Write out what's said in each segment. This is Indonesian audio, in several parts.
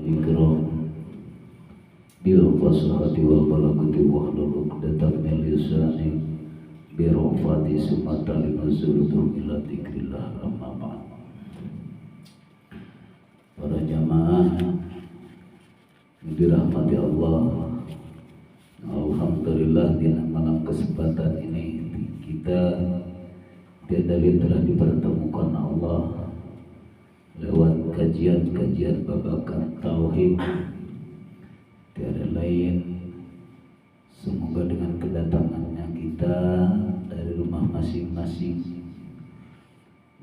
ikram bil fasahati wal balagati wa hlul 'uqdatam min lisani bi rafati sumata linuzuluhum ila dzikrillah amma ba'd. Para jamaah yang dirahmati Allah, alhamdulillah di malam kesempatan ini kita tiada lain telah dipertemukan Allah lewat kajian-kajian babakan tauhid. Tiada lain, semoga dengan kedatangannya kita dari rumah masing-masing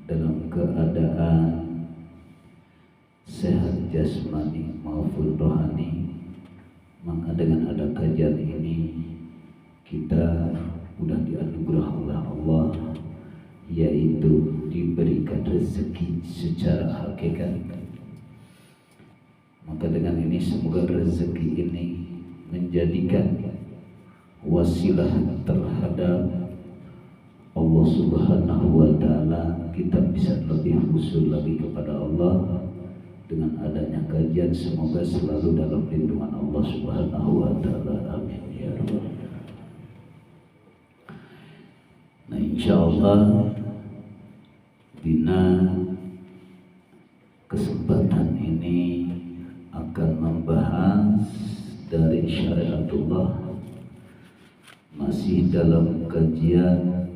dalam keadaan sehat jasmani maupun rohani, maka dengan ada kajian ini kita sudah dianugerah oleh Allah, yaitu diberikan rezeki secara hakikat. Maka dengan ini semoga rezeki ini menjadikan wasilah terhadap Allah Subhanahu wa Ta'ala, kita bisa lebih usul lagi kepada Allah dengan adanya kajian. Semoga selalu dalam lindungan Allah Subhanahu wa Ta'ala, amin ya rabbal. Nah, insyaallah bina kesempatan ini akan membahas dari syariatullah, masih dalam kajian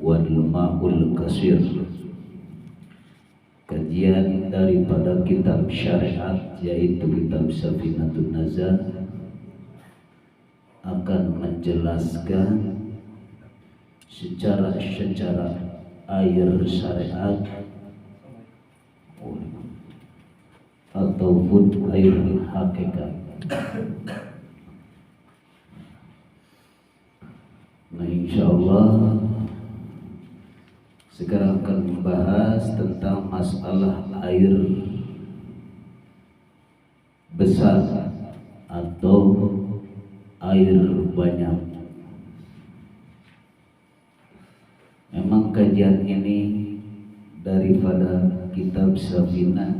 wal ma'ul kasir, kajian daripada kitab syariat yaitu kitab Safinatun Najah, akan menjelaskan secara air syariat ataupun air hakikat. Nah, insyaallah sekarang akan membahas tentang masalah air besar atau air banyak. Memang kajian ini daripada kitab Safinah.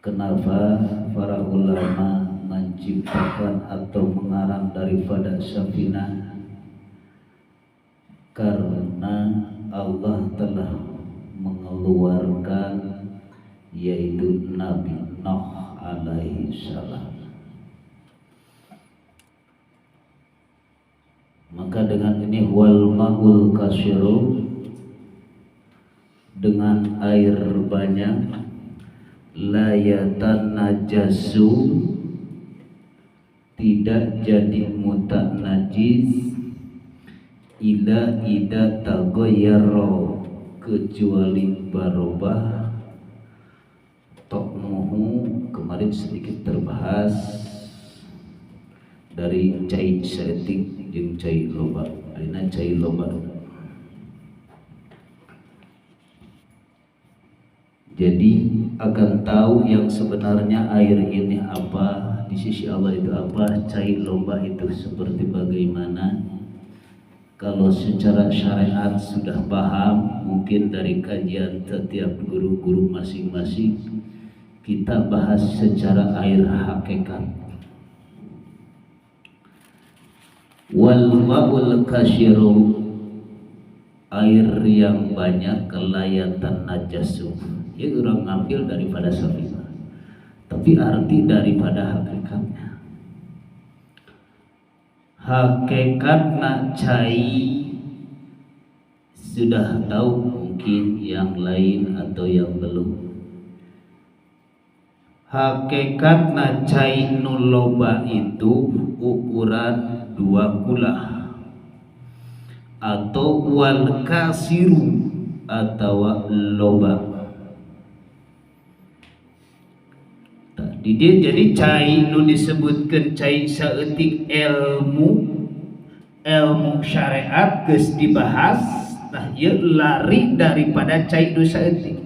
Kenapa para ulama menciptakan atau mengarang daripada Safinah? Karena Allah telah mengeluarkan yaitu Nabi Nuh alaihi salam. Maka dengan ini wal ma'ul kasiru, dengan air banyak, layatan najasu, tidak jadi mutak najis, ila ida tagoyaro, kecuali barobah tokmuhu. Kemarin sedikit terbahas dari cai setik jeung cai loba. Ayeuna cai loba. Jadi akan tahu yang sebenarnya air ini apa, di sisi Allah itu apa, cai loba itu seperti bagaimana. Kalau secara syariat sudah paham, mungkin dari kajian setiap guru-guru masing-masing, kita bahas secara air hakikat. Wal ma'ul kasyiru, air yang banyak, kelayatan najasu. Ya, orang ngambil daripada Safinah, tapi arti daripada hakikatnya. Hakikatna cai sudah tahu mungkin, yang lain atau yang belum. Hakikatna cai nuloba itu ukuran 2 kulah atau wal kasiru atau loba. Jadi cai nu disebutkan cai saeutik ilmu syariat geus dibahas. Nah, ieu lari daripada cai nu saeutik.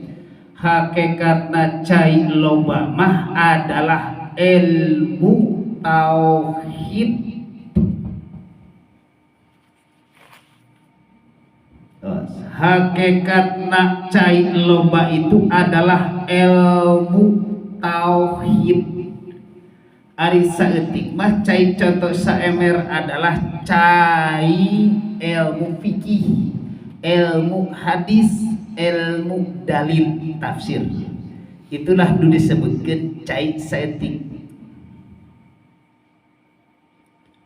Hakikatna cai loba mah adalah ilmu tauhid. Hakikatna cai loba itu adalah ilmu tauhid. Ari saeutik mah cai contoh saemer adalah cai ilmu fikih, ilmu hadis, ilmu dalil tafsir. Itulah nu disebutkeun cai saeutik.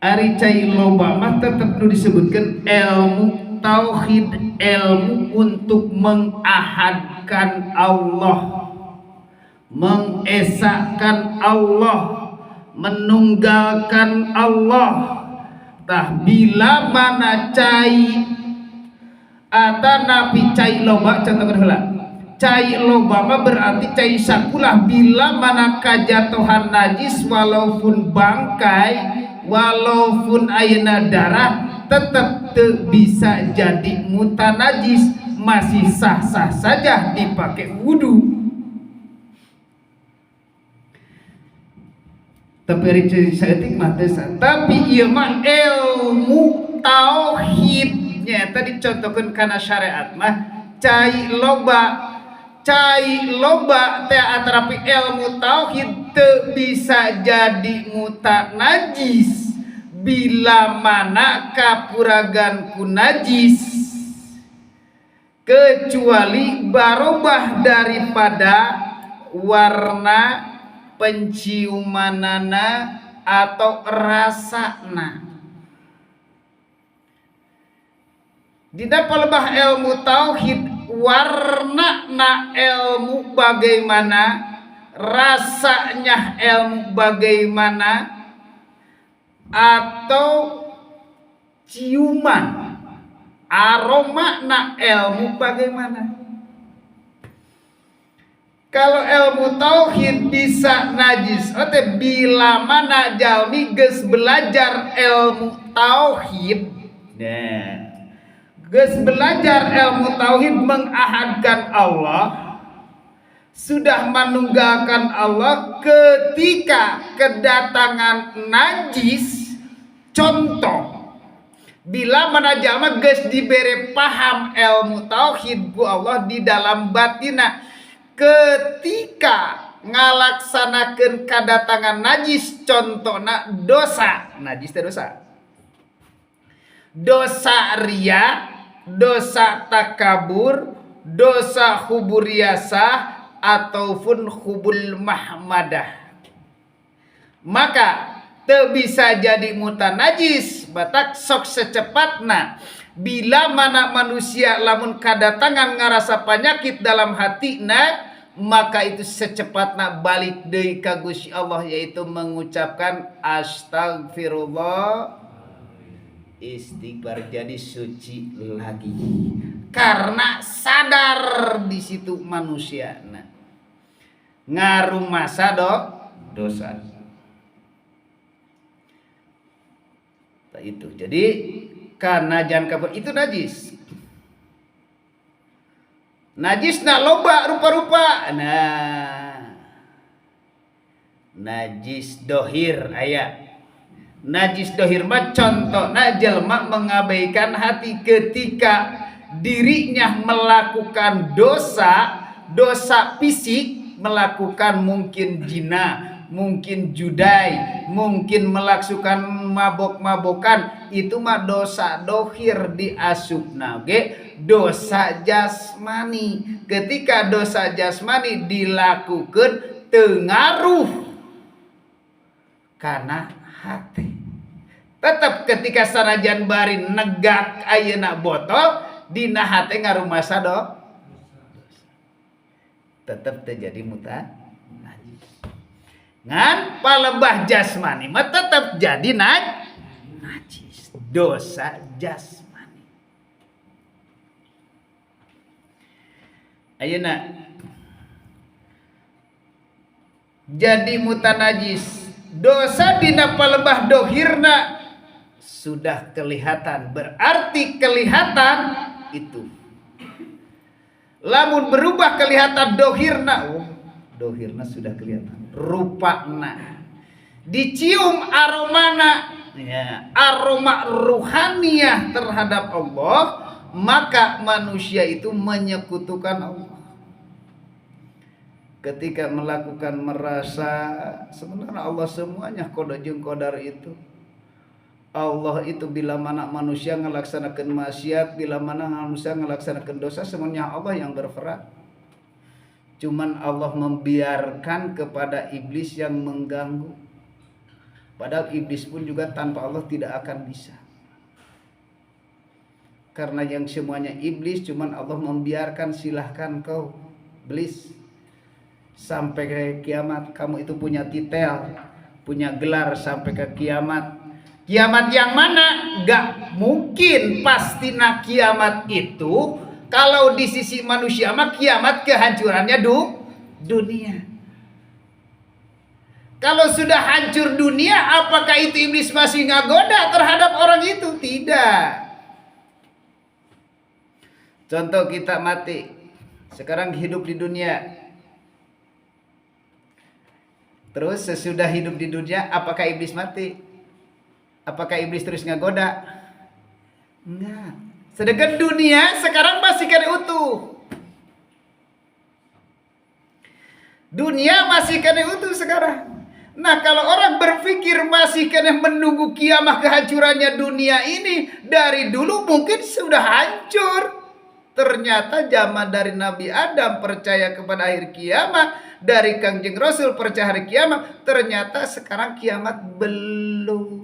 Ari cai loba mah tetep nu disebutkeun ilmu tauhid, ilmu untuk mengahadkan Allah, mengesahkan Allah, menunggalkan Allah. Tah bila mana cai ata napi cai loba contohkeun heula. Cai loba mah berarti cai sakulah bila mana kajatuhan najis walaupun bangkai, walaupun ayeuna darah tetap teu bisa jadi mutanajis, masih sah-sah saja dipakai wudu. Tapi saeutik mah teu sah. Tapi ieu mah ilmu tauhidnya tadi contohkeun kana syariat mah cai loba. Cai loba teh atarapi ilmu tauhid teu bisa jadi mutanajis bila mana kapuragan ku najis kecuali barobah daripada warna penciumanana atau rasana. Dina palebah ilmu tauhid warna na ilmu bagaimana, rasanya ilmu bagaimana, atau ciuman aroma na ilmu bagaimana. Kalau ilmu tauhid bisa najis, oke bila mana jalmi geus belajar ilmu tauhid, geus belajar ilmu tauhid mengahadkan Allah, sudah menunggalkan Allah ketika kedatangan najis. Contoh, bila mana jalma geus dibere paham ilmu tauhid ku Allah di dalam batina, ketika ngalaksanakeun kadatangan najis, contohna dosa, najis teh dosa. Dosa ria, dosa takabur, dosa huburiasah, ataupun hubul mahmadah, maka teu bisa jadi mutanajis batak sok secepatna. Bila mana manusia lamun kadatangan ngarasa penyakit dalam hatina, maka itu secepatna balik deui ka Gusti Allah, yaitu mengucapkan astagfirullah, istighfar, jadi suci lagi karena sadar di situ manusia ngarumasa dosa. Nah, itu jadi karena jangan kabur itu najis. Najis na loba rupa-rupa. Nah, najis dohir aya. Najis dohir mah contohna jelma mengabaikan hati ketika dirinya melakukan dosa fisik, melakukan mungkin zina, mungkin judai, mungkin melakukan mabok-mabokan, itu mah dosa dohir diasupna ge dosa jasmani. Ketika dosa jasmani dilakukan tengaruh karena hati. Tetap ketika sanajan bari negak ayeuna botol dina hate ngarumasa tetap terjadi najis. Ngan palebah jasmani mah tetap jadi najis, dosa jasmani. Ayeuna jadi mutanajis, dosa dina palebah dohirna sudah kelihatan, berarti kelihatan itu. Lamun berubah kelihatan dohirna, dohirna sudah kelihatan, rupana, dicium aromana, ya, aroma ruhaniyah terhadap Allah, maka manusia itu menyekutukan Allah. ketika melakukan merasa sebenarnya Allah semuanya qada jeung qadar itu. Allah itu bila mana manusia ngelaksanakan maksiat, bila mana manusia ngelaksanakan dosa, semuanya Allah yang berperan. Cuman Allah membiarkan kepada iblis yang mengganggu. Padahal iblis pun juga tanpa Allah tidak akan bisa. Karena yang semuanya iblis, cuman Allah membiarkan, silahkan kau iblis sampai ke kiamat. Kamu itu punya titel, punya gelar sampai ke kiamat. Kiamat yang mana? Gak mungkin pasti nak kiamat itu. Kalau di sisi manusia mah kiamat kehancurannya dunia. Kalau sudah hancur dunia, apakah itu iblis masih ngagoda terhadap orang itu? Tidak. Contoh kita mati, sekarang hidup di dunia. Terus sesudah hidup di dunia, apakah iblis mati? Apakah iblis terus ngagoda? Enggak. Sedangkan dunia sekarang masih kena utuh. Dunia masih kena utuh sekarang. Nah, kalau orang berpikir masih kena menunggu kiamat kehancurannya dunia ini, dari dulu mungkin sudah hancur. Ternyata zaman dari Nabi Adam percaya kepada akhir kiamat, dari Kangjeng Rasul percaya hari kiamat, ternyata sekarang kiamat belum.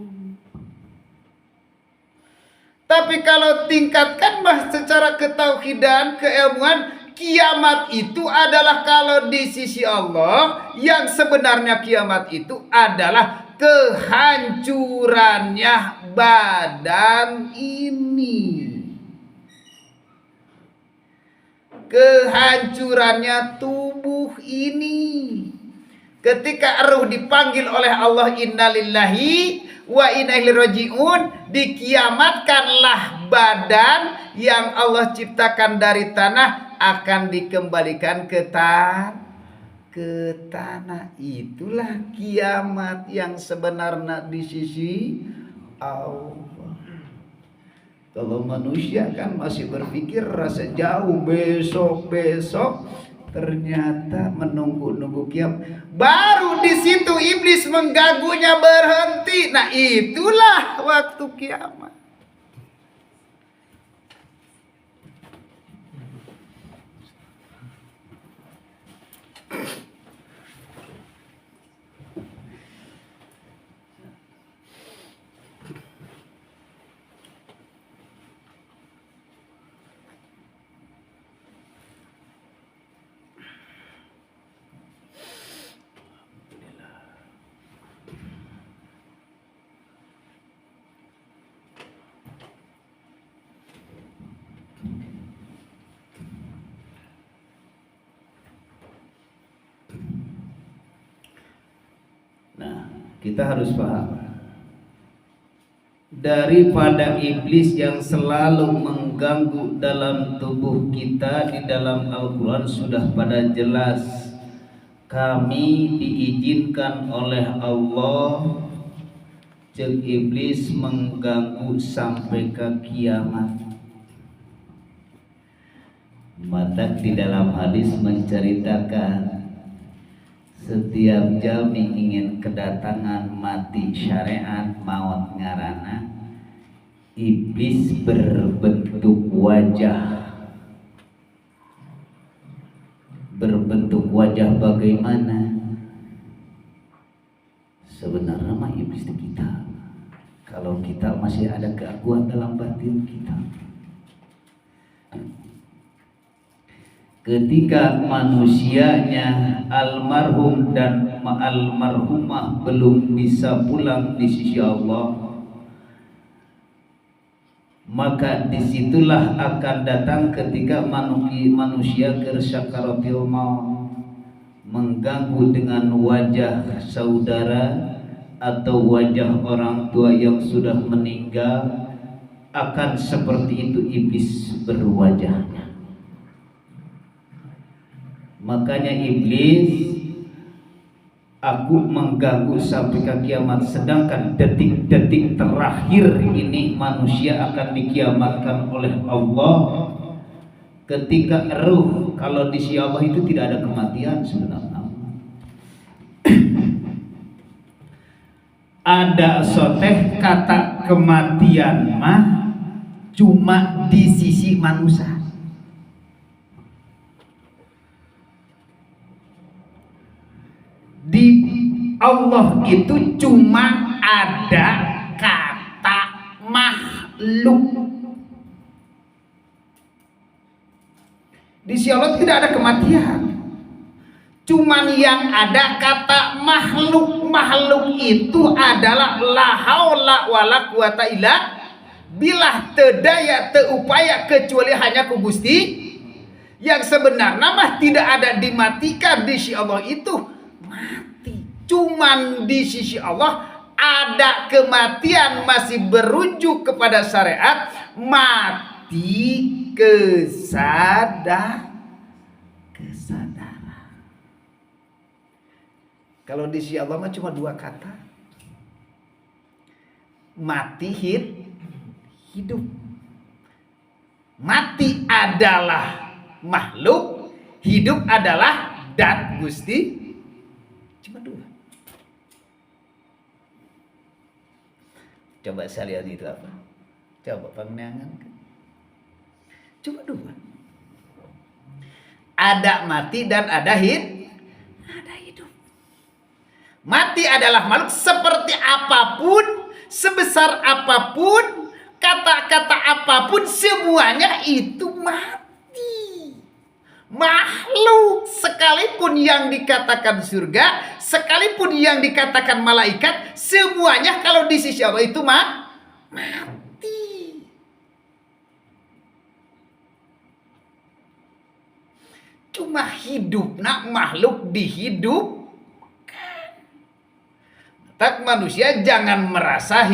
Tapi kalau tingkatkan secara ketauhidan, keilmuan, kiamat itu adalah kalau di sisi Allah, yang sebenarnya kiamat itu adalah kehancurannya badan ini. Kehancurannya tubuh ini. Ketika ruh dipanggil oleh Allah, innalillahi wa inna ilaihi raji'un, dikiamatkanlah badan yang Allah ciptakan dari tanah akan dikembalikan ke tanah. Itulah kiamat yang sebenarnya di sisi Allah. Kalau manusia kan masih berpikir rasa jauh, besok, ternyata menunggu kiamat. Baru di situ iblis mengganggunya berhenti. Nah, itulah waktu kiamat. Kita harus paham, daripada iblis yang selalu mengganggu dalam tubuh kita, di dalam Al-Quran sudah pada jelas, kami diizinkan oleh Allah cek iblis mengganggu sampai ke kiamat. Maka di dalam hadis menceritakan, setiap jami ingin kedatangan mati syariat maut ngarana, iblis berbentuk wajah. Berbentuk wajah bagaimana? Sebenarnya mah iblis itu kita. Kalau kita masih ada keakuan dalam batin kita. Ketika manusianya almarhum dan almarhumah belum bisa pulang di sisi Allah, maka disitulah akan datang ketika manusia kersakaratil maut, mengganggu dengan wajah saudara atau wajah orang tua yang sudah meninggal. Akan seperti itu iblis berwajahnya. Makanya iblis, aku mengganggu sampai ke kiamat, sedangkan detik-detik terakhir ini manusia akan dikiamatkan oleh Allah. Ketika ruh, kalau di sisi Allah itu tidak ada kematian sebenarnya. ada soteh kata kematian mah cuma di sisi manusia. Di Allah itu cuma ada kata makhluk. Di sisi Allah tidak ada kematian. Cuman yang ada kata makhluk. Makhluk itu adalah la haula wala quwata illa billah, tedaya teupaya kecuali hanya ku Gusti. Yang sebenarnya mah tidak ada dimatikan di sisi Allah itu mati. Cuman di sisi Allah ada kematian masih berujuk kepada syariat, mati kesadaran. Kalau di sisi Allah mah cuma dua kata. Mati, hidup. Mati adalah makhluk, hidup adalah dat Gusti. Cuma dua. Coba saya lihat itu apa? Coba pandangan. Cuma dua. Ada mati dan ada hidup. Mati adalah makhluk seperti apapun, sebesar apapun, kata-kata apapun, semuanya itu mati. Makhluk sekalipun yang dikatakan surga, sekalipun yang dikatakan malaikat, semuanya kalau di sisi Allah itu mati. Cuma hidup nak makhluk dihidup. Tak manusia jangan merasa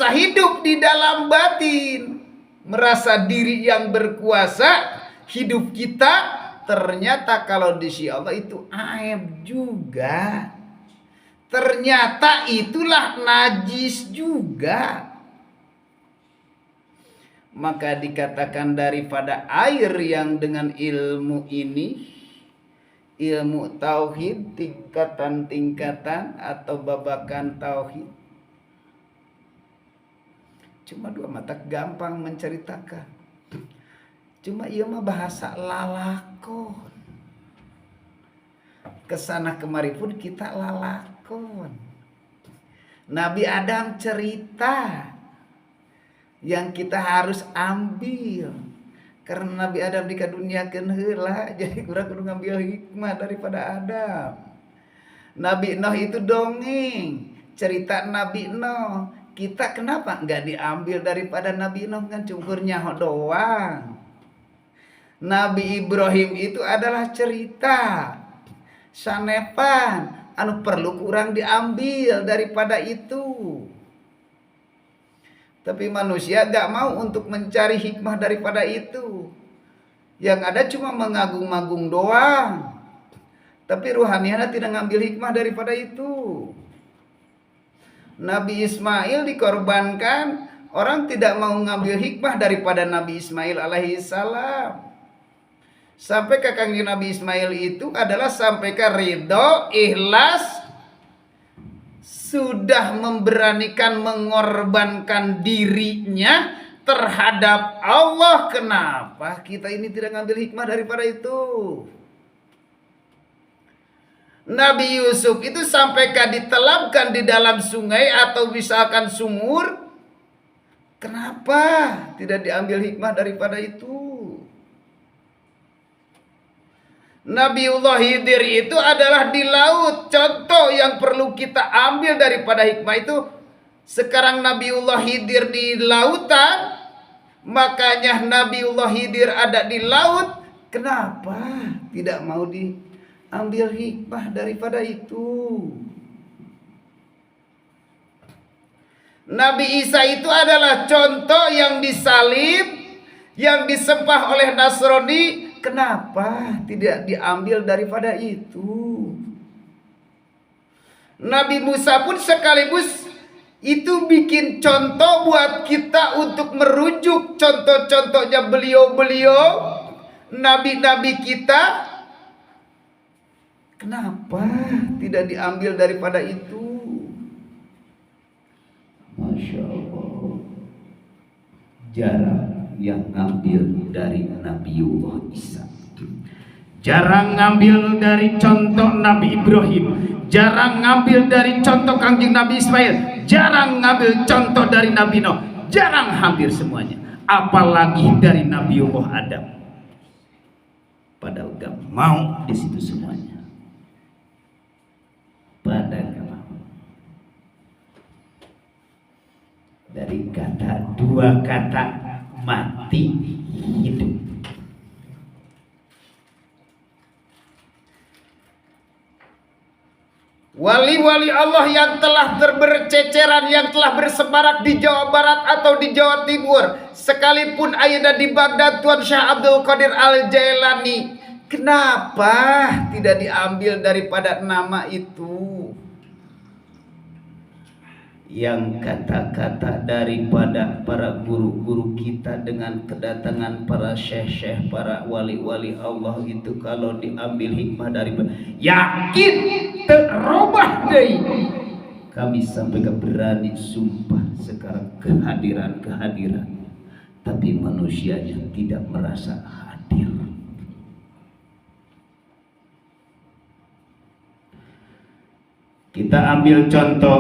hidup di dalam batin, merasa diri yang berkuasa. Hidup kita ternyata kalau di sisi Allah itu aib juga. Ternyata itulah najis juga. Maka dikatakan daripada air yang dengan ilmu ini, ilmu tauhid, tingkatan-tingkatan atau babakan tauhid, cuma dua mata gampang menceritakan. Cuma ia mah bahasa lalakon. Kesana kemari pun kita lalakon. Nabi Adam cerita yang kita harus ambil. Karena Nabi Adam dikaduniakeun heula, jadi kurang kudu ngambil hikmah daripada Adam. Nabi Nuh itu dongeng, cerita Nabi Nuh. Kita kenapa enggak diambil daripada Nabi Nuh, kan cungkurnya doang. Nabi Ibrahim itu adalah cerita sanepan, anu perlu kurang diambil daripada itu. Tapi manusia gak mau untuk mencari hikmah daripada itu. Yang ada cuma mengagung-agung doang. Tapi ruhaniana tidak ngambil hikmah daripada itu. Nabi Ismail dikorbankan, orang tidak mau ngambil hikmah daripada Nabi Ismail alaihi salam. Sampai ke kangjeng Nabi Ismail itu adalah sampai ke ridho, ikhlas, sudah memberanikan mengorbankan dirinya terhadap Allah. Kenapa kita ini tidak ngambil hikmah daripada itu? Nabi Yusuf itu sampai ditelamkan di dalam sungai atau misalkan sumur. Kenapa tidak diambil hikmah daripada itu? Nabiullah Khidir itu adalah di laut. Contoh yang perlu kita ambil daripada hikmah itu. Sekarang Nabiullah Khidir di lautan, makanya Nabiullah Khidir ada di laut. Kenapa tidak mau diambil hikmah daripada itu? Nabi Isa itu adalah contoh yang disalib, yang disembah oleh Nasrani. Kenapa tidak diambil daripada itu? Nabi Musa pun sekaligus itu bikin contoh buat kita untuk merujuk contoh-contohnya beliau-beliau, nabi-nabi kita. Kenapa tidak diambil daripada itu? Masya Allah, jarang yang ngambil dari Nabiullah Isa, jarang ngambil dari contoh Nabi Ibrahim, jarang ngambil dari contoh Kangjeng Nabi Ismail, jarang ngambil contoh dari Nabi Nuh, jarang, hampir semuanya. Apalagi dari Nabiullah Adam. Padahal gak mau di situ semuanya. padahal dari kata, dua kata, mati hidup. Wali-wali Allah yang telah berceceran, yang telah bersebarak di Jawa Barat atau di Jawa Timur, sekalipun ayeuna di Baghdad Tuan Syekh Abdul Qadir Al-Jailani, kenapa tidak diambil daripada nama itu? Yang kata-kata daripada para guru-guru kita dengan kedatangan para syekh-syekh, para wali-wali Allah itu, kalau diambil hikmah daripada, Yakin terubah deh. kami sampai berani sumpah sekarang kehadiran, tapi manusianya tidak merasa hadir. Kita ambil contoh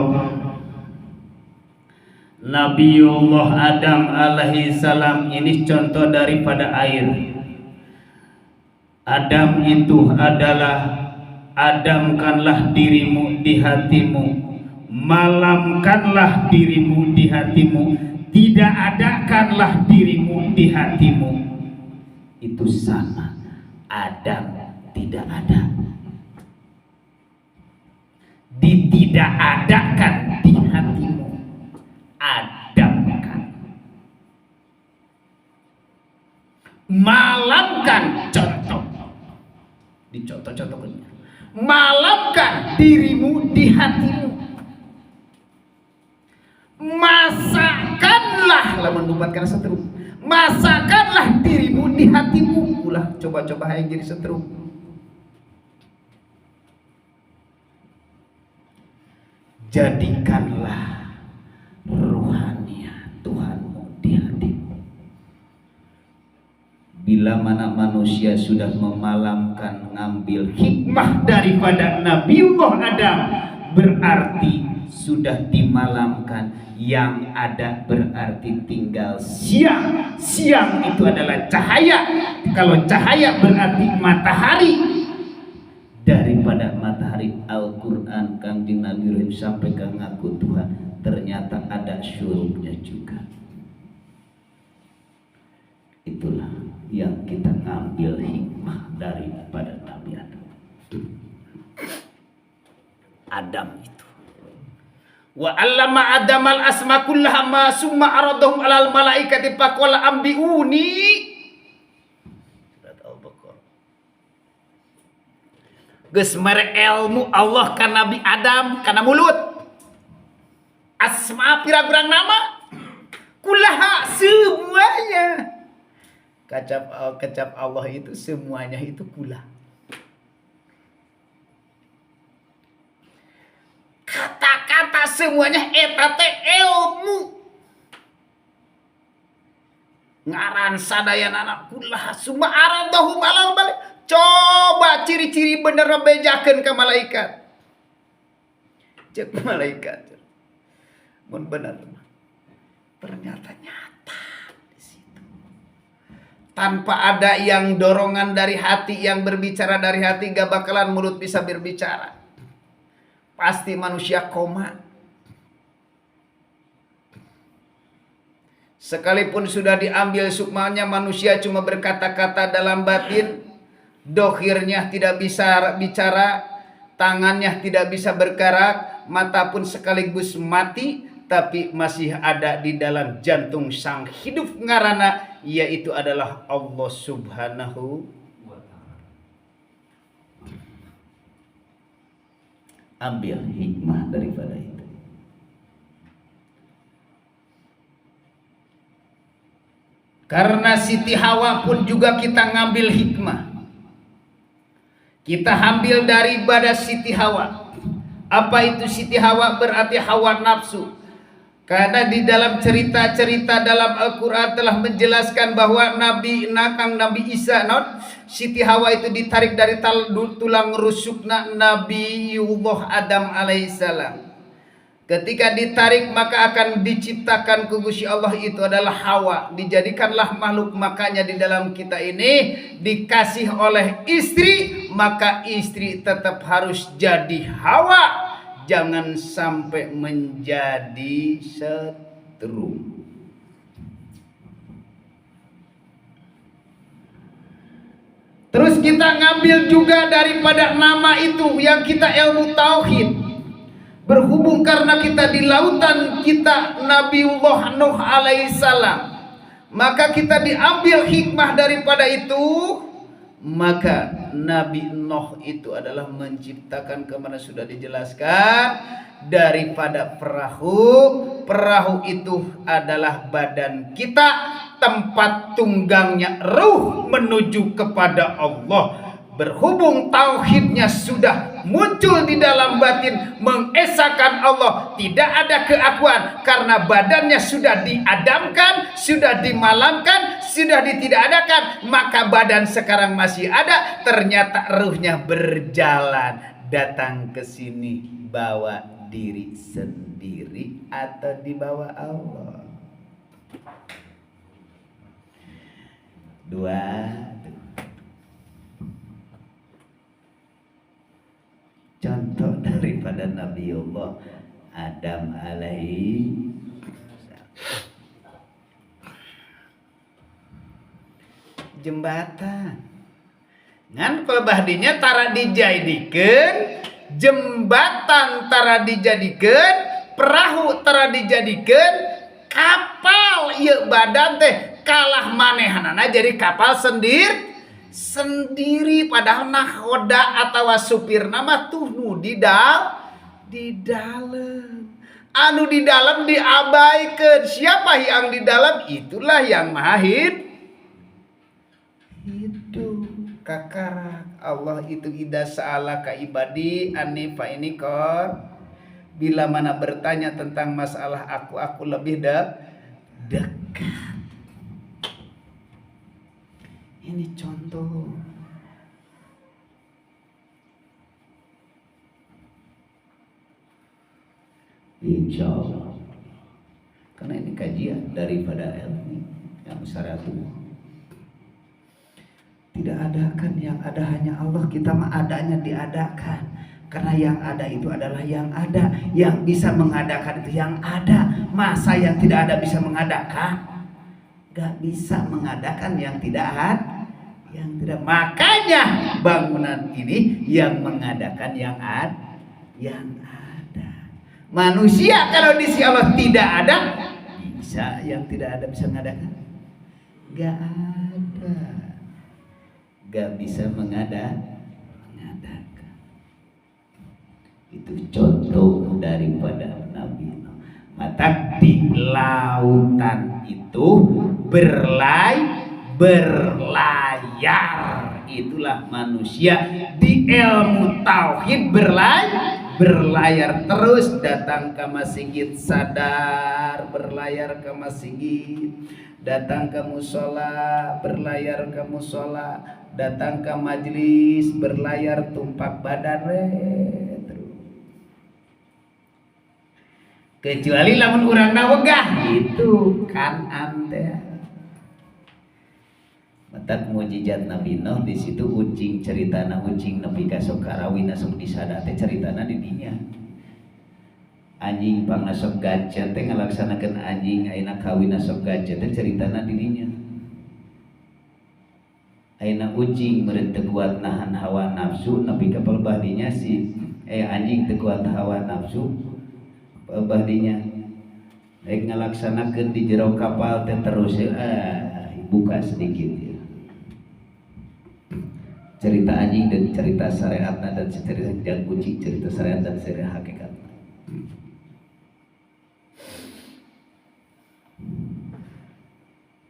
Nabiullah Adam alaihi salam, ini contoh daripada air. Adam itu adalah, adamkanlah dirimu di hatimu, malamkanlah dirimu di hatimu, tidak adakanlah dirimu di hatimu. Itu sama, Adam tidak ada, tidak adakan di hatimu, adamkan. Malamkan, contoh dicontoh-contohnya, malamkan dirimu di hatimu, masakanlah, lamun nubatkan setrum, masakanlah dirimu di hatimu. Ulah coba-coba yang jadi setrum. Jadikanlah ruhaniah Tuhanmu di hatimu. Bila mana manusia sudah memalamkan, ngambil hikmah daripada Nabiullah Adam, berarti sudah dimalamkan. Yang ada berarti tinggal siang. Siang itu adalah cahaya. Kalau cahaya berarti matahari. Daripada matahari, Al-Quran Kangjeng Nabi Ibrahim sampai ke ngaku Tuhan, ternyata ada syuruknya juga. Itulah yang kita ambil hikmah daripada Nabi Adam. Adam itu, Wa 'allama Adamal asma kullaha ma summa aradahum 'alal malaikati faqala ambiuni. Geus mere ilmu Allah ka Nabi Adam kana mulut. Asma pirang-pirang nama, kullaha semuanya. Kecap Allah itu semuanya itu kula. Kata-kata semuanya eta teh ilmu. Ngaran sadayanana kullaha summa aradahum alal balik. Coba ciri-ciri bener bejakeun ka malaikat. Cek malaikat. Mun bener ternyata nyata di situ. Tanpa ada yang dorongan dari hati, yang berbicara dari hati, gak bakalan mulut bisa berbicara. Pasti manusia koma. Sekalipun sudah diambil sukmanya, manusia cuma berkata-kata dalam batin, dohirnya tidak bisa bicara, tangannya tidak bisa bergerak, mata pun sekaligus mati, tapi masih ada di dalam jantung sang hidup ngarana, yaitu adalah Allah Subhanahu wa ta'ala. ambil hikmah daripada itu. Karena Siti Hawa pun juga kita ngambil hikmah. Kita ambil daripada Siti Hawa. Apa itu Siti Hawa? Berarti hawa nafsu. Karena di dalam cerita-cerita dalam Al-Quran telah menjelaskan bahwa Nabi Isa Siti Hawa itu ditarik dari tulang rusukna Nabiullah Adam alaihissalam. Ketika ditarik maka akan diciptakan ku Gusti Allah itu adalah Hawa. Dijadikanlah makhluk, makanya di dalam kita ini dikasih oleh istri, maka istri tetap harus jadi Hawa. Jangan sampai menjadi setru. Terus kita ngambil juga daripada nama itu yang kita ilmu tauhid. Berhubung karena kita di lautan kita Nabiullah Nuh alaihissalam, maka kita diambil hikmah daripada itu. Maka Nabi Nuh itu adalah menciptakan, kemana sudah dijelaskan, daripada perahu. Perahu itu adalah badan kita, tempat tunggangnya ruh menuju kepada Allah. Berhubung tauhidnya sudah muncul di dalam batin, mengesahkan Allah, tidak ada keakuan karena badannya sudah diadamkan, sudah dimalamkan, sudah ditidakadakan, maka badan sekarang masih ada, ternyata ruhnya berjalan datang ke sini, bawa diri sendiri atau dibawa Allah. Dua. Contoh daripada Nabiullah Adam alaihi jembatan. Ngan kalau bahdinya tara dijadikeun, jembatan tara dijadikeun, perahu tara dijadikeun, kapal ieu badan teh kalah manehanana jadi kapal sendiri padahal nahoda atau supir nama tuh nu di dalam anu di dalam diabaikan. Siapa yang di dalam? Itulah yang maha hidup. Kakarak Allah itu ida sa'ala ka ibadi ani fa ini kor, bila mana bertanya tentang masalah aku lebih dekat. Ini contoh. Insya Allah. Karena ini kajian daripada ilmu yang syaratu. Tidak adakan yang ada hanya Allah. Kita mah adanya diadakan. Karena yang ada itu adalah yang ada. Yang bisa mengadakan itu yang ada. Masa yang tidak ada bisa mengadakan? Gak bisa mengadakan yang tidak ada. Yang tidak, makanya bangunan ini yang mengadakan yang ada. Manusia kalau di sisi Allah tidak ada, bisa yang tidak ada bisa mengadakan? Gak ada. Gak bisa mengadakan. Itu contoh daripada Nabi. Maka di lautan itu berlayar, itulah manusia di ilmu tauhid berlayar terus, datang ke masjid sadar, berlayar ke masjid, datang ke musola, berlayar ke musola, datang ke majlis, berlayar tumpak badan terus. Kecuali lamun urang wegah itu kan ante. Matak mujizat Nabi Nuh di situ ucing ceritana ucing nepi ka sok karawina sok disada teh ceritana di dinya. Anjing pangna sok gajah teh ngalaksanakeun anjing ayeuna kawina sok gajah teh ceritana di dinya. Ayeuna ucing meureun teu kuat nahan hawa nafsu nepi ka pelebah dinya si anjing teu kuat hawa nafsu pelebah dinya. Daek ngalaksanakeun di jero kapal teh terus buka sedikit ya. Cerita anjing dan cerita syariatna dan cerita dan kucing, cerita syariat dan syariat hakikat.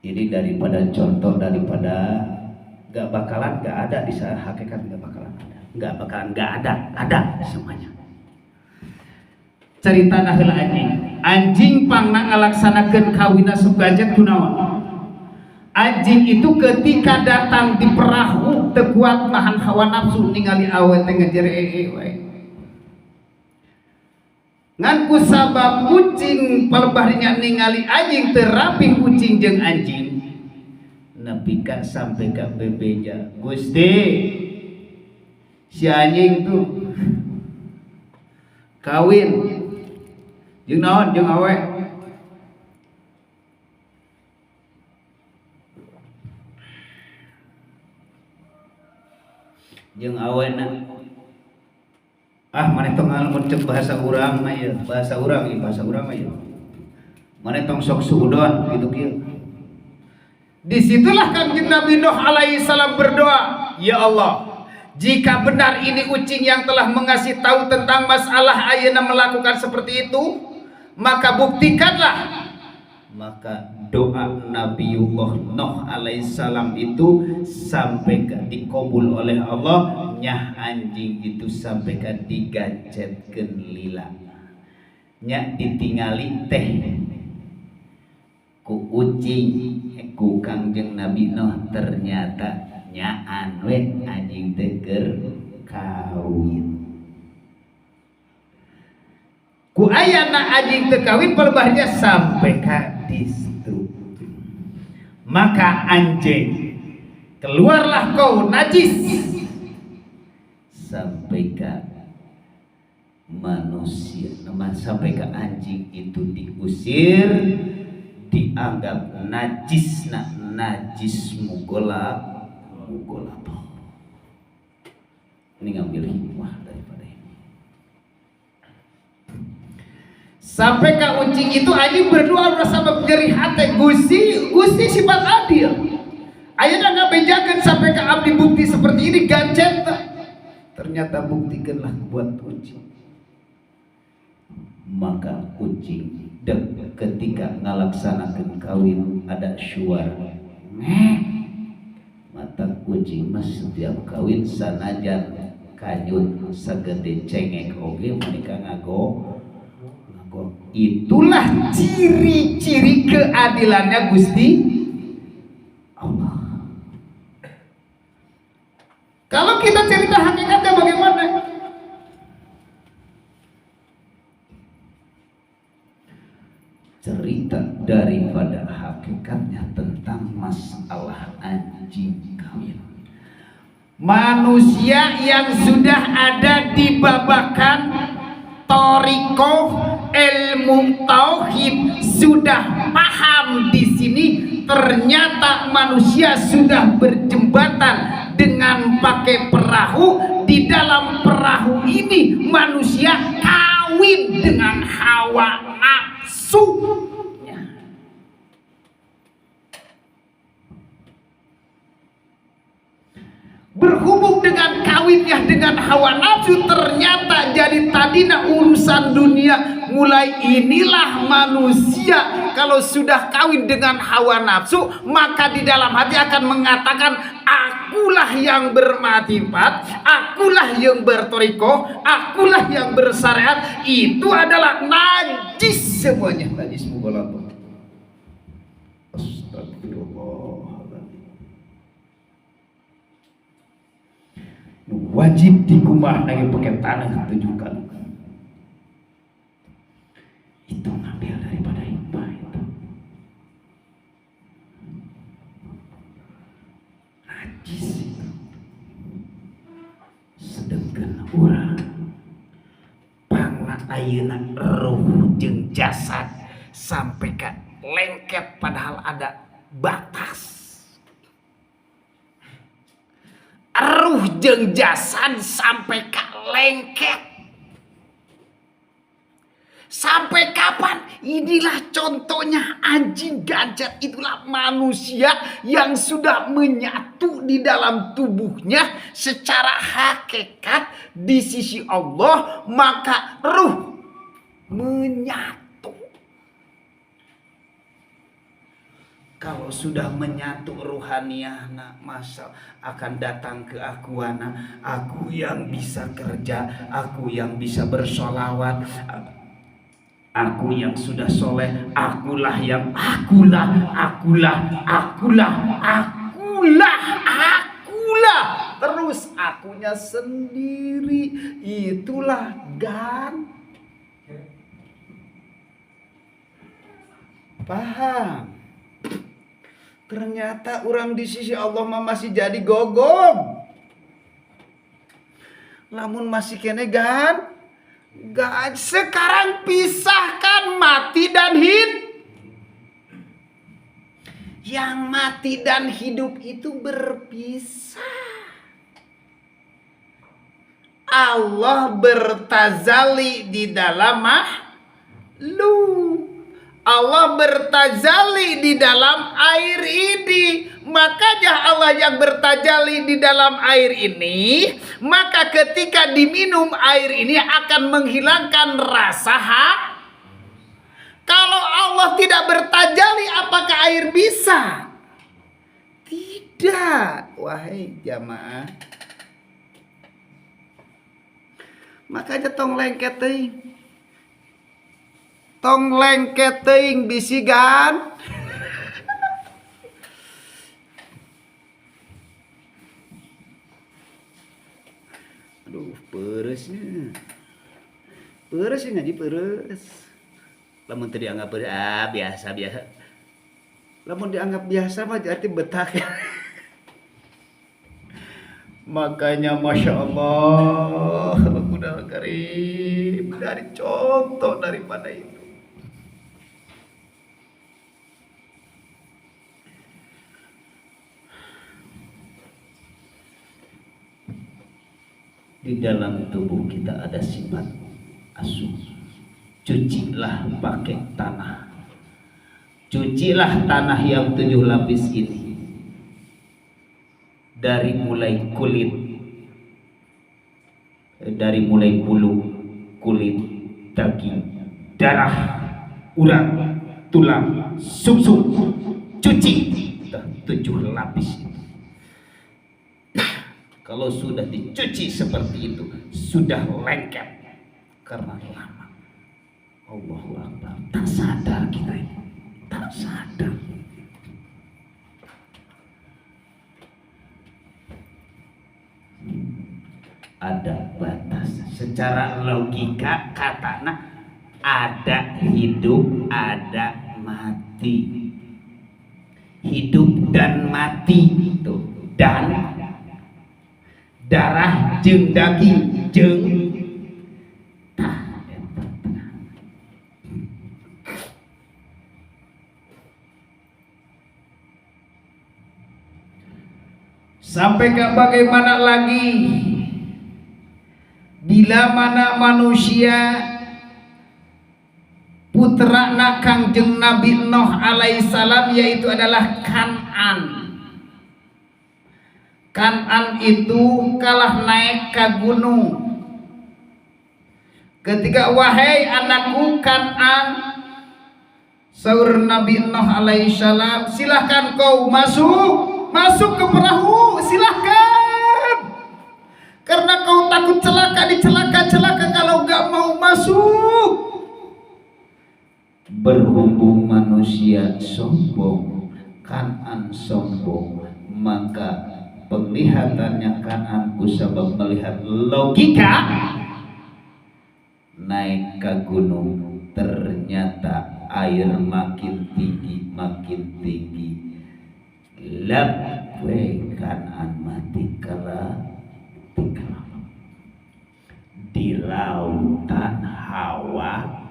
Ini daripada contoh daripada gak bakalan gak ada di syariat hakikat, gak bakalan ada, gak bakalan gak ada semuanya. Cerita heula anjing pangna ngalaksanakeun kawina sok gadget kunaon. Anjing itu ketika datang di perahu teu kuat nahan hawa nafsu ningali awewe teh ngejer wae. Ngan kusabab kucing palebahnya ningali anjing terapi kucing jeung anjing nepi ka sampai ka bebeja. Gusti si anjing tuh kawin jeung naon jeung awe. Jeung awena maneh tong ngalamun bahasa urang mah ya, bahasa urang mah ya. Maneh tong sok suudon gitu kieu. Disitulah Kanjeng Nabi Nuh alaihi salam berdoa, ya Allah, jika benar ini kucing yang telah mengasih tahu tentang masalah ayeuna melakukan seperti itu, maka buktikanlah. Maka doa Nabiullah Nuh alaihissalam itu sampai dikabul oleh Allah. Nyah anjing itu sampai digancetkeun lila, nya ditingali teh ku kucing ku Kangjeng Nabi Nuh, ternyata nyaan we anjing teh keur kawin. Ku ayana anjing teu kawin perbahnya sampai ka distu. Maka anjing keluarlah kau najis sampai ke manusia, sampai ke anjing itu diusir, dianggap najis, najis mugolap. Ini ngambil hikmah daripada ini. Sampai ke ucing itu anjing berdoa bersama nyeri hati, Gusti sifat adil. Ayeuna ngabejakeun sampai ke abdi bukti seperti ini gancet. Ternyata buktikanlah buat kucing. Maka kucing ketika ngalaksanakeun kawin ada suara mata kucing mas setiap kawin sanajan kanyut sagede cengek oge mereka ngago. Itulah ciri-ciri keadilannya Gusti Allah. Kalau kita cerita hakikatnya bagaimana? Cerita daripada hakikatnya tentang masalah anjing kawin. Manusia yang sudah ada di babakan thariqah ilmu tauhid sudah paham di sini, ternyata manusia sudah berjembatan dengan pakai perahu. Di dalam perahu ini manusia kawin dengan hawa nafsu. Berhubung dengan kawinnya dengan hawa nafsu, ternyata jadi tadina urusan dunia. Mulai inilah manusia kalau sudah kawin dengan hawa nafsu, maka di dalam hati akan mengatakan, akulah yang bermartabat, akulah yang berthariqah, akulah yang bersyariat. Itu adalah najis semuanya, najis mughaladzah. Wajib dikumah lagi pakai tanah tujukan. Itu ngambil daripada hikmah itu. Najis itu. Sedangkan urang pangna ayeuna ruh jeung jasad sampai ke lengket padahal ada batas. Ruh jeung jasad sampai ke lengket. Sampai kapan? Inilah contohnya anjing gancet. Itulah manusia yang sudah menyatu di dalam tubuhnya secara hakikat di sisi Allah, maka ruh menyatu. Kalau sudah menyatu ruhaniah, masa akan datang ke akuana, aku yang bisa kerja, aku yang bisa bersolawat, Aku yang sudah soleh, akulah, terus akunya sendiri, itulah gan. Paham? Ternyata orang di sisi Allah masih jadi gogong. Lamun masih kene gan. Sekarang pisahkan mati dan hidup. Yang mati dan hidup itu berpisah. Allah bertazali di dalam makhluk. Allah bertajali di dalam air ini. Makanya Allah yang bertajali di dalam air ini, maka ketika diminum air ini akan menghilangkan rasa Kalau Allah tidak bertajali, apakah air bisa? Tidak, wahai jamaah. Makanya tong lengket teuing. Tong lengket teuing bisigan. Aduh, peresnya. Peres ya ngaji peres. Lamun teu dianggap biasa. Lamun dianggap biasa mah berarti betah. Makanya Masya Allah, Al-Quran Karim dari contoh daripada itu. Di dalam tubuh kita ada sifat asuh. Cucilah pakai tanah. Cucilah tanah yang 7 lapis ini. Dari mulai kulit, dari mulai bulu, kulit, daging, darah, urat, tulang, sumsum, cuci 7 lapis itu. Kalau sudah dicuci seperti itu, sudah lengket karena lama. Allahu Akbar. Tak sadar kita ini, tak sadar. Ada batas. Secara logika katanya ada hidup, ada mati. Hidup dan mati itu, dan darah jeung daging jeung sampai ke bagaimana lagi bila mana manusia putra Kangjeng Nabi Nuh alaihissalam, yaitu adalah Kan'an. Kan'an itu kalah naik ke gunung. Ketika wahai anakku Kan'an, saur Nabi Nuh alaihissalam, silahkan kau masuk ke perahu, silahkan. Karena kau takut celaka, dicelaka kalau gak mau masuk. Berhubung manusia sombong, Kan'an sombong, maka penglihatannya Kan'an kusabab melihat logika naik ke gunung, ternyata air makin tinggi. Labwe Kan'an mati kala di lautan Hawa.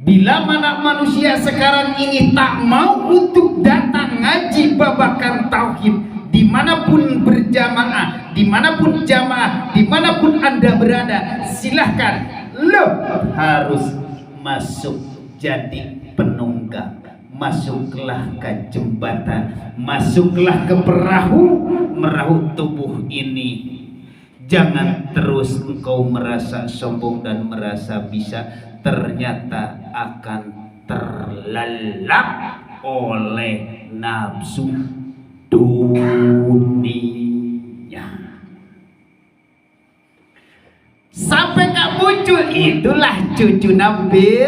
Bila mana manusia sekarang ini tak mau untuk datang ngaji babakan tauhid, dimanapun berjamaah, dimanapun jamaah, dimanapun Anda berada, silahkan lo harus masuk jadi penunggang. Masuklah ke jembatan, masuklah ke merahu tubuh ini. Jangan terus engkau merasa sombong dan merasa bisa, ternyata akan terlelap oleh nafsu dunia. Sampai muncul, itulah cucu Nabi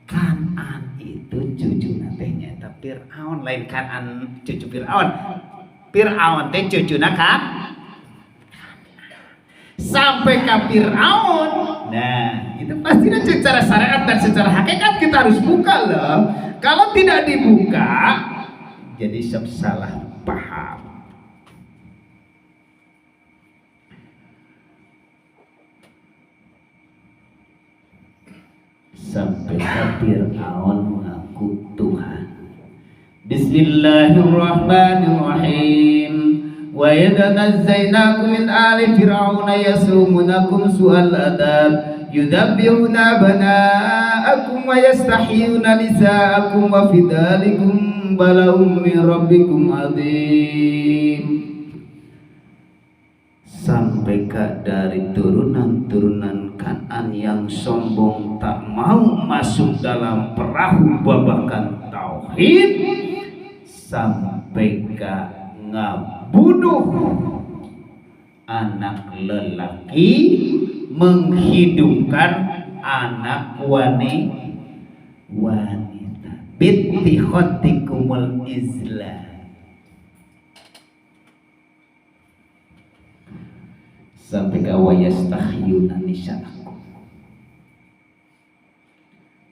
Kan'an. Itu cucu natenya tapi Fir'aun, lain Kan'an cucu Fir'aun. Fir'aun teh cucuna kan sampai ke Fir'aun. Nah itu pasti secara syariat dan secara hakikat kita harus buka loh. Kalau tidak dibuka jadi salah paham. Sampai Fir'aun mengaku Tuhan. Bismillahirrahmanirrahim. Wa idza najjaynakum min ali fir'auna yasumunakum su'al adab yudabbihuna bana'akum wa yastahyuna nisa'akum wa fidalikum bala'um min rabbikum adzim. Sampai dari turunan-turunan Kan'an yang sombong tak mau masuk dalam perahu babakan tauhid, sampai ke ngabunuh anak lelaki, menghidupkan anak wanita. Bittikhatikumul Islam. Sampai ke wayastahyuna nisa'akum,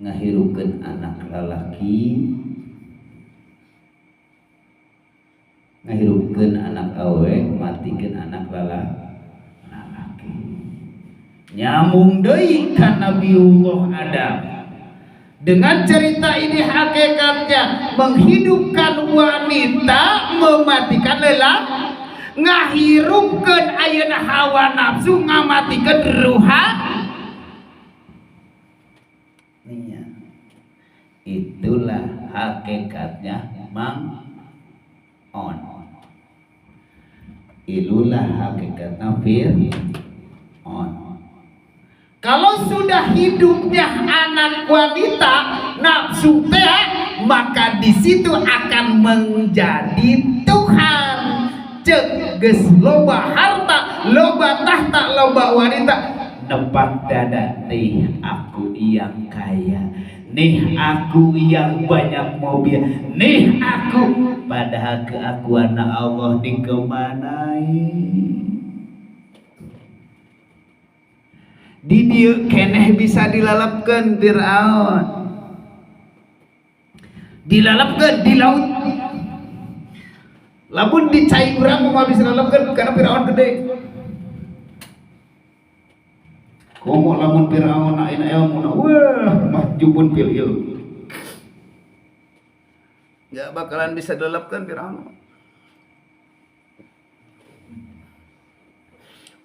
ngahirupkeun anak lalaki, ngahirupkeun anak awe, matikeun anak lalaki. Nyambung deui ka Nabiullah Adam. Dengan cerita ini hakikatnya menghidupkan wanita, mematikan lelaki, ngahirupkeun ayeuna hawa nafsu, ngamatikeun itulah hakikatnya Mang On. Itulah hakikatnya Fir'aun. Kalau sudah hidupnya anak wanita nafsu teh, maka di situ akan menjadi Tuhan. Cek geus loba harta, loba tahta, loba wanita, nepak dada, nih aku yang kaya, nih aku yang banyak mobil, nih aku, padahal keakuan Allah dikemanai. Di dieu keneh bisa dilalapkeun Fir'aun, dilalapkeun di laut. Lamun dicai urang mah bisa lalapkeun karena Firaun gede. Komo lamun Firaun ayeuna ilmuna wah mahjubun fil ilm. Enggak bakalan bisa dilalapkeun Firaun.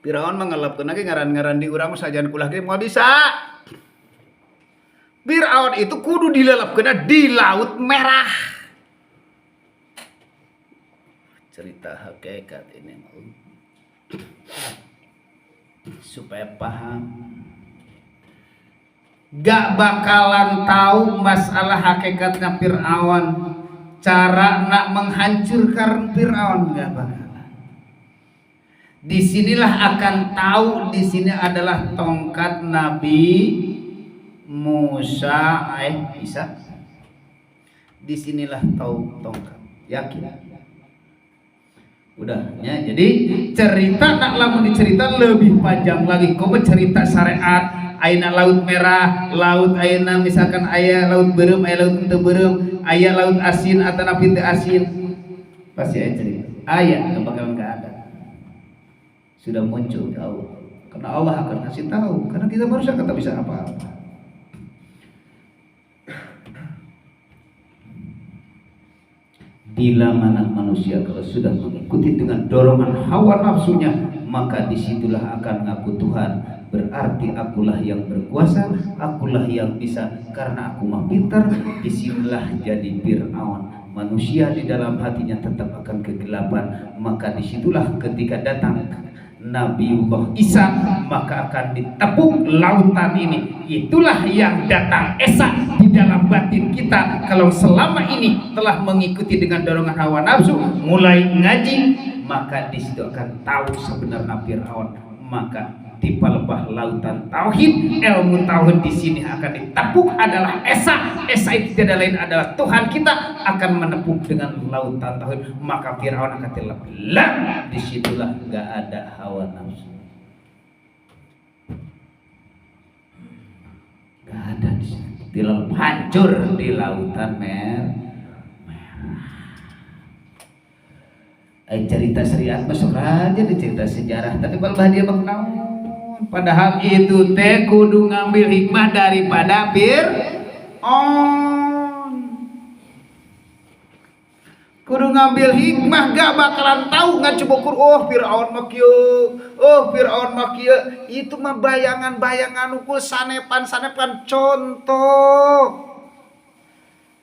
Firaun mah ngalapkeun lagi ngaran-ngaran di urang sajan kulah ge moal bisa. Firaun itu kudu dilalapkeun di Laut Merah. Cerita hakikat ini supaya paham. Gak bakalan tahu masalah hakikatnya Fir'aun, cara nak menghancurkan Fir'aun, gak bakalan. Disinilah akan tahu, di sini adalah tongkat Nabi Musa, Isa. Disinilah tahu tongkat, yakin. Udahnya, jadi cerita nak lamun dicerita lebih panjang lagi. Kau cerita syariat, ayeuna Laut Merah, laut ayeuna misalkan aya laut beureum, aya laut teu beureum, aya laut asin atau napi teu asin, pasti aya cerita. Aya enggak bakalan enggak ada. Sudah muncul tahu. Karena Allah akan kasih tahu. Karena kita manusia kata bisa apa-apa. Bila mana manusia kalau sudah mengikuti dengan dorongan hawa nafsunya, maka disitulah akan ngaku Tuhan. Berarti akulah yang berkuasa, akulah yang bisa, karena aku mah pintar. Disinilah jadi Fir'aun. Manusia di dalam hatinya tetap akan kegelapan. Maka disitulah ketika datang Nabiullah Isa, maka akan ditepuk lautan ini. Itulah yang datang Esa di dalam batin kita. Kalau selama ini telah mengikuti dengan dorongan hawa nafsu, mulai ngaji, maka di situ akan tahu sebenarnya Fir'aun. Maka di palebah lautan tauhid. Ilmu tauhid di sini akan ditepuk adalah Esa. Esa itu tidak lain adalah Tuhan kita, akan menepuk dengan lautan tauhid. Maka Firaun akan terlepas. Disitulah nggak ada hawa nafsu, nggak ada di situ. Hancur di lautan merah. Cerita syariat masuk aja di cerita sejarah, tapi kalau dia bang naon, padahal itu teh kudu ngambil hikmah daripada Fir'aun. Kudu ngambil hikmah, gak bakalan tahu ngan coba Fir'aun mah kieu, Fir'aun mah kieu. Itu mah bayangan-bayangan ukur sanepan-sanepan contoh.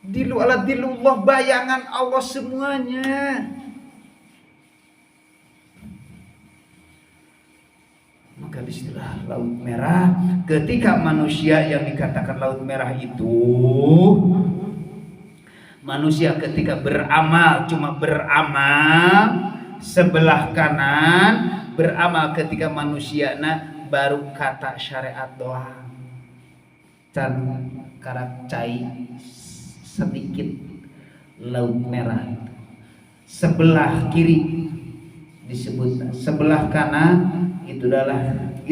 Dilu ala dilullah, bayangan Allah semuanya. Maka disitulah Laut Merah. Ketika manusia yang dikatakan Laut Merah itu, manusia ketika beramal cuma beramal sebelah kanan, beramal ketika manusia baru kata syariat doang. Can karak cai sedikit Laut Merah. Sebelah kiri disebut, sebelah kanan itu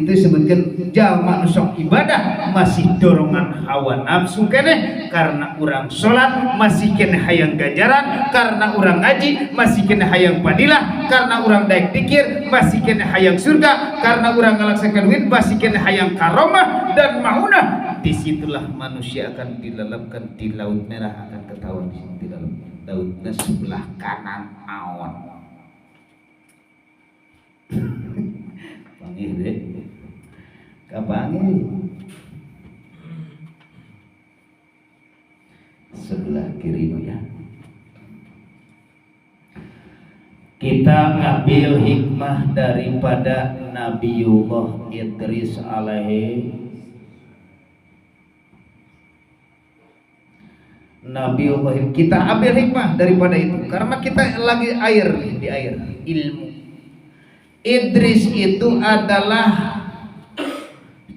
disebutkan jalma nusok ibadah masih dorongan hawa nafsu kene, karena orang sholat masih kene hayang ganjaran, karena orang ngaji masih kene hayang padilah, karena orang daek dikir masih kene hayang surga, karena orang ngelaksakan wid masih kene hayang karomah dan maunah. Disitulah manusia akan dilelapkan di Laut Merah, akan ketahuan di dalam lautnya sebelah kanan awan. Panggil deh, kapanggil sebelah kiri ya. Kita ngambil hikmah daripada Nabiullah Idris alaihi Nabiullah, kita ambil hikmah daripada itu, karena kita lagi air di air ilmu. Idris itu adalah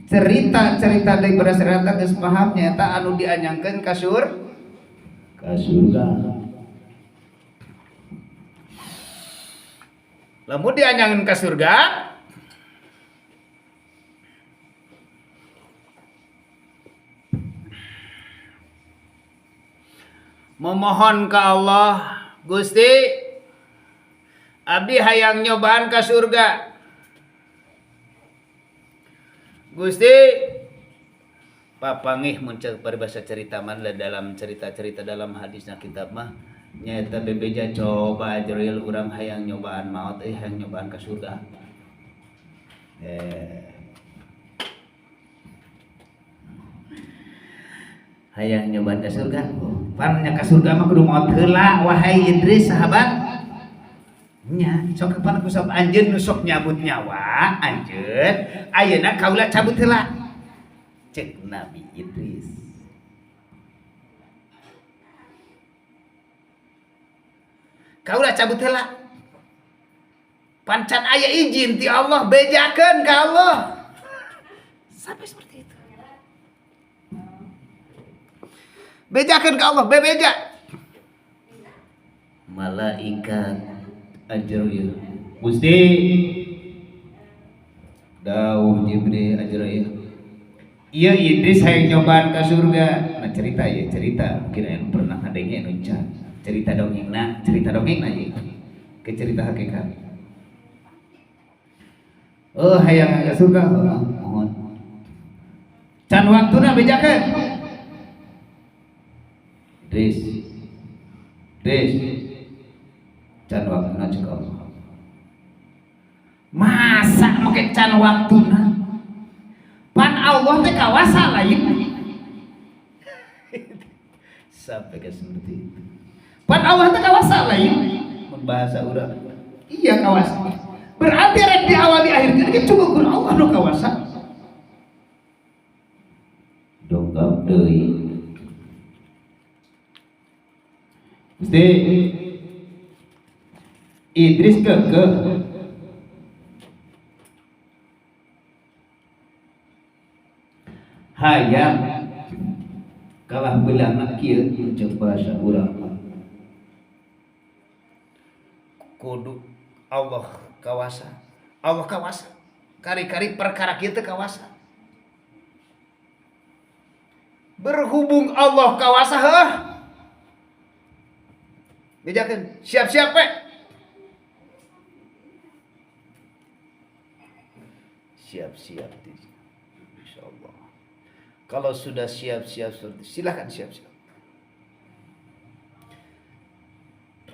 cerita-cerita daripada serata geus paham nyata anu dianyangkeun ka surga. Lamun dianyangkeun ka surga, memohon ke Allah, Gusti abdi hayang nyobaan ka surga. Gusti papangih muncul paribasa cerita man dalam cerita-cerita dalam hadisna kitab mah nyaeta bebeja coba Ajril urang hayang nyobaan maut hayang nyobaan ka surga. Hayang nyobaan ka surga. Pan nya ka surga mah kudu maot heula wahai Idris sahabat. Nya sok kapan kusap anjeun nusok nyabut nyawa anjeun ayeuna kaula cabut heula cek Nabi Idris. Kaula cabut heula pancan aya izin ti Allah, bejakeun ka Allah. Sampai seperti itu, bejakeun ka Allah, bebeja malaikat Ajril. Gusti dawuh Jibril Ajril, ieu Idris hayang nyobaan ka surga. Nah cerita ya cerita, mungkin aya pernah ngadenge anu cerita dongengna ieu ke cerita hakikat. Oh hayang ka surga, mohon can waktuna bejakeun. Idris can waktuna cek Allah. Masa make can waktuna? Pan Allah teh kawasa lain. Sampai ke seperti itu. Pan Allah teh kawasa lain. Membahasa urang. Iya kawasa. Berarti rek di awal di akhir kan coba kur Allah nu kawasa. Donggap deui. Gusti Idris kekeh hayang kalah belana kieu jeung bahasa urang kudu Allah kawasa. Allah kawasa. Kari-kari perkara kieu teh kawasa. Berhubung Allah kawasa heuh. Bejakeun, siap-siap we. Siap-siap insyaallah. Kalau sudah siap-siap silakan siap-siap.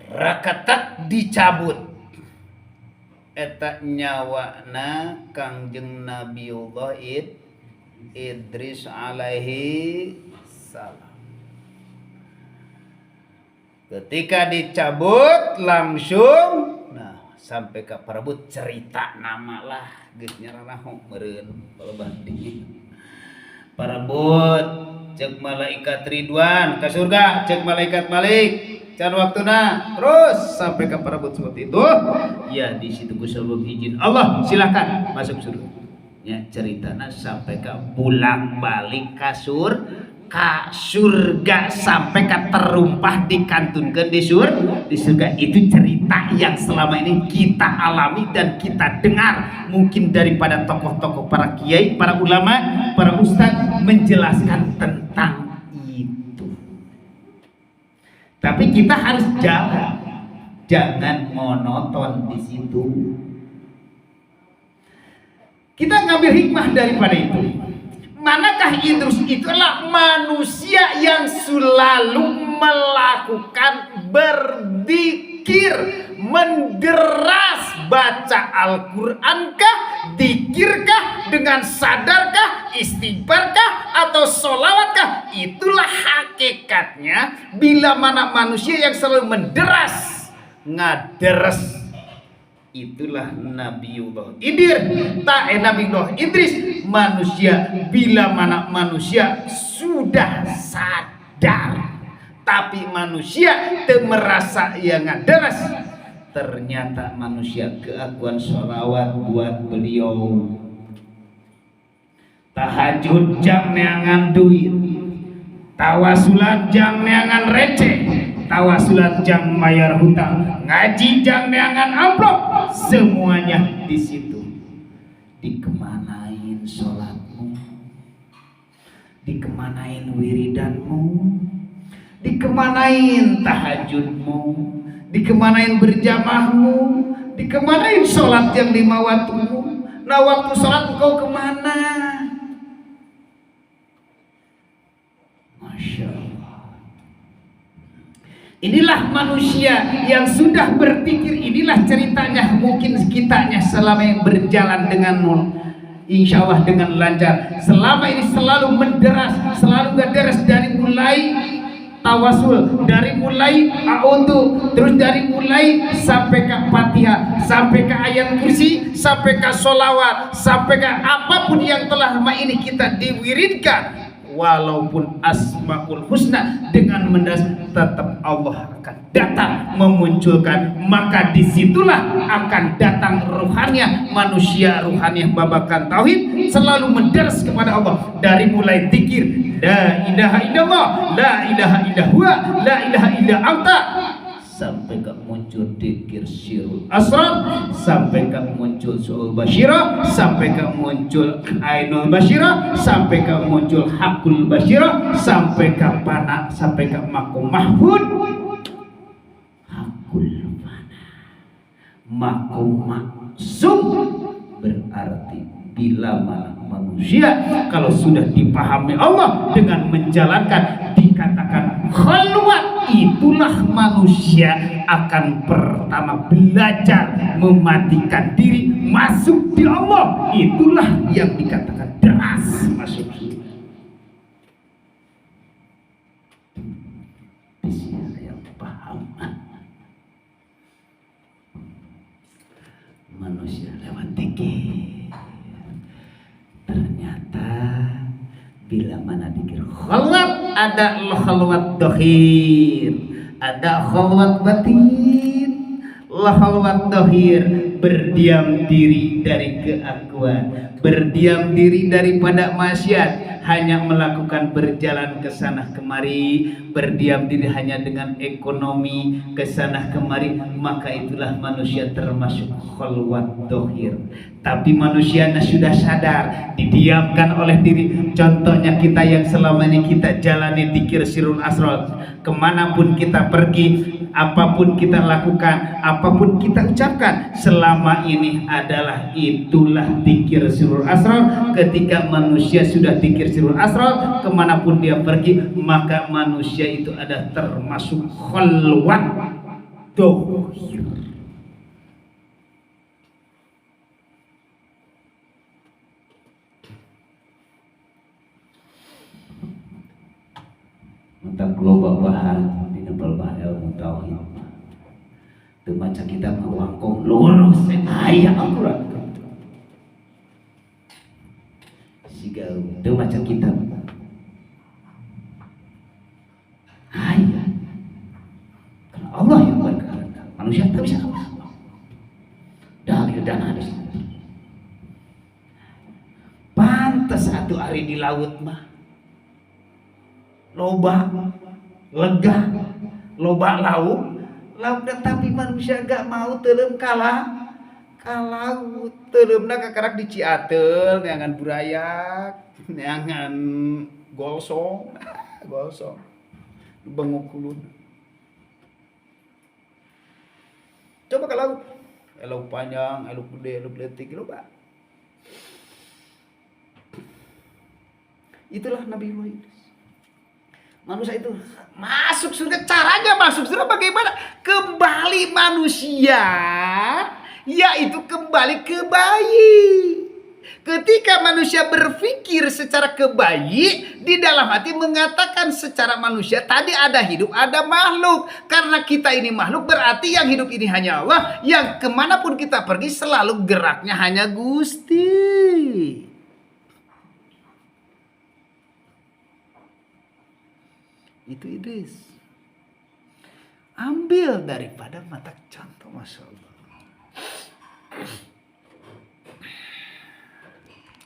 Rakatak dicabut. Eta nyawana Kangjeng Nabiullah Idris alaihi salam. Ketika dicabut langsung sampai ke Prabu cerita nama lah geus nyaranaho meureun balebah di Parabut cek malaikat Ridwan ke surga, cek malaikat Malik can waktuna, terus sampai ke Parabut seperti itu. Ya di situ kusabab izin Allah silahkan masuk surga. Ya ceritana sampai ke bolak-balik kasur ka surga sampai ke terumpah dikantunkeun di surga. Itu cerita yang selama ini kita alami dan kita dengar mungkin daripada tokoh-tokoh para kiai, para ulama, para ustadz menjelaskan tentang itu. Tapi kita harus jalan, jangan monoton di situ. Kita ngambil hikmah daripada itu. Manakah Idrus itu adalah manusia yang selalu melakukan berzikir, menderas baca Al-Qur'ankah, dikirkah, dengan sadarkah, istighfarkah, atau sholawatkah? Itulah hakikatnya bila mana manusia yang selalu menderas, ngaderes. Itulah Nabiullah Nabiullah Idris, manusia bila mana manusia sudah sadar tapi manusia teu merasa yang ngaderes, ternyata manusia keakuan sholawat buat beliau, tahajud jam neangan duit, tawasulan jam neangan receh, tawasulan jam bayar hutang, ngaji jam neangan amplop, semuanya di situ. Dikemanain sholatmu, dikemanain wiridanmu, dikemanain tahajudmu, dikemanain berjamahmu, dikemanain sholat yang 5 waktumu. Nah waktu sholat engkau kemana? Masya Allah. Inilah manusia yang sudah berpikir. Inilah ceritanya, mungkin kitanya selama yang berjalan dengan insya Allah dengan lancar, selama ini selalu menderas, selalu ngaderes dari mulai tawasul, dari mulai a'udhu, terus dari mulai sampai ke Fatihah, sampai ke ayat kursi, sampai ke sholawat, sampai ke apapun yang telah lama ini kita diwiridkan. Walaupun asmaul husna dengan mendas, tetap Allah akan datang memunculkan. Maka disitulah akan datang ruhaniah manusia, ruhaniah babakan tauhid, selalu menderas kepada Allah. Dari mulai zikir la ilaha illallah, la ilaha illallah, la ilaha illa anta, sampai ke muncul dzikir Syirul Asrar, sampai ke muncul Su'ul Basyirah, sampai ke muncul Ainul Basyirah, sampai ke muncul Hakul Basyirah, sampai ke Pana, sampai ke Makom Mahfud, Hakul Pana, Makom Maksum. Berarti bila mana manusia kalau sudah dipahami Allah dengan menjalankan, dikatakan khalwat, itulah manusia akan pertama belajar mematikan diri, masuk di Allah. Itulah yang dikatakan deras masuk surga. Siapa yang paham? Manusia lewat dikir. Ternyata bila mana dikir khalwat, ada khalwat dohir, ada khalwat batin. Khalwat dohir berdiam diri dari keakuan, berdiam diri daripada maksiat, hanya melakukan berjalan ke sana kemari, berdiam diri hanya dengan ekonomi ke sana kemari, maka itulah manusia termasuk khalwat dohir. Tapi manusianya sudah sadar, didiamkan oleh diri. Contohnya kita yang selama ini kita jalani dzikir sirrul asrar, kemanapun kita pergi, apapun kita lakukan, apapun kita ucapkan, selama ini adalah itulah dzikir sirrul asrar. Ketika manusia sudah dzikir sirrul asrar, kemanapun dia pergi, maka manusia itu ada termasuk khalwat dohir. Tentang global bahan di nebal bahan ilmu tauhid. Temaca kita mawangkong lurus ayat Al-Quran. Siga temaca kita ayat. Karena Allah yang berkehendak, manusia tak bisa apa-apa. Dalil dan hadis. Pantas satu hari di laut mah loba lega, loba lauk, tapi manusia gak mau telem kalah laut, telemna kakarak di Ciatel, neangan burayak, neangan golsong, bengok kulun. Coba ke laut, elok panjang, elok gede, elok letik, loba. Itulah Nabi Idris. Manusia itu masuk surga, caranya masuk surga bagaimana? Kembali manusia, yaitu kembali ke bayi. Ketika manusia berpikir secara kebayi, di dalam hati mengatakan secara manusia tadi ada hidup, ada makhluk. Karena kita ini makhluk, berarti yang hidup ini hanya Allah. Yang kemanapun kita pergi selalu geraknya hanya Gusti. Itu Idris. Ambil daripada mata contoh, Masya Allah.